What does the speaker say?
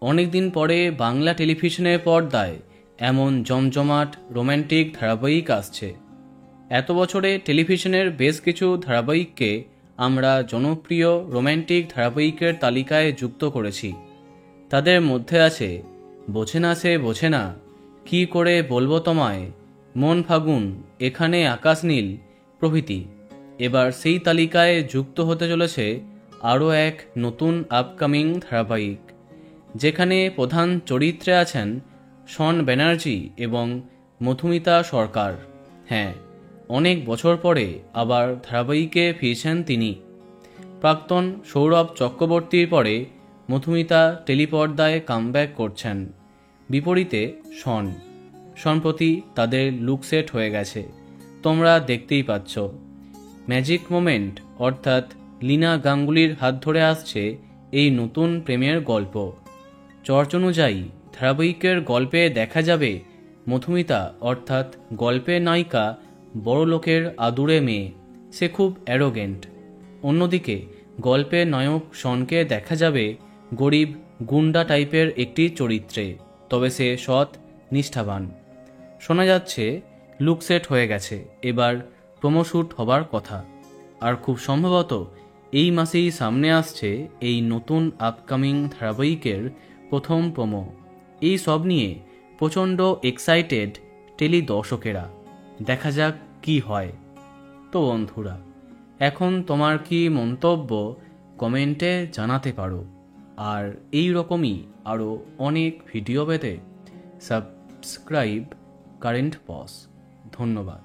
অনেক দিন পরে বাংলা টেলিভিশনের পর্দায় এমন জমজমাট রোম্যান্টিক ধারাবাহিক আসছে। এত বছরে টেলিভিশনের বেশ কিছু ধারাবাহিককে আমরা জনপ্রিয় রোম্যান্টিক ধারাবাহিকের তালিকায় যুক্ত করেছি। তাদের মধ্যে আছে বোঝে না সে বোঝে না, কী করে বলবো তোমায়, মন ফাগুন, এখানে আকাশ নীল প্রভৃতি। এবার সেই তালিকায় যুক্ত হতে চলেছে আরও এক নতুন আপকামিং ধারাবাহিক, যেখানে প্রধান চরিত্রে আছেন শন ব্যানার্জি এবং মধুমিতা সরকার। হ্যাঁ, অনেক বছর পরে আবার ধারাবাহিকে ফিরছেন তিনি। প্রাক্তন সৌরভ চক্রবর্তীর পরে মধুমিতা টেলিপর্দায় কামব্যাক করছেন। বিপরীতে শন, সম্প্রতি তাদের লুক সেট হয়ে গেছে, তোমরা দেখতেই পাচ্ছ। ম্যাজিক মোমেন্ট অর্থাৎ লীনা গাঙ্গুলির হাত ধরে আসছে এই নতুন প্রেমের গল্প। চর্চ অনুযায়ী ধারাবাহিকের গল্পে দেখা যাবে মধুমিতা অর্থাৎ গল্পের নায়িকা বড় লোকের আদুরে মেয়ে, সে খুব অ্যারোগেন্ট। অন্যদিকে গল্পের নায়ক শনকে দেখা যাবে গরিব গুন্ডা টাইপের একটি চরিত্রে, তবে সে সৎ, নিষ্ঠাবান। শোনা যাচ্ছে লুক সেট হয়ে গেছে, এবার প্রোমো শ্যুট হবার কথা। আর খুব সম্ভবত এই মাসেই সামনে আসছে এই নতুন আপকামিং ধারাবাহিকের প্রথম প্রোমো। এই সব নিয়ে প্রচণ্ড এক্সাইটেড টেলি দর্শকেরা, দেখা যাক কি হয়। তো বন্ধুরা, এখন তোমার কি মন্তব্য কমেন্টে জানাতে পারো। আর এই রকমই আরও অনেক ভিডিও পেতে সাবস্ক্রাইব কারেন্ট পজ। ধন্যবাদ।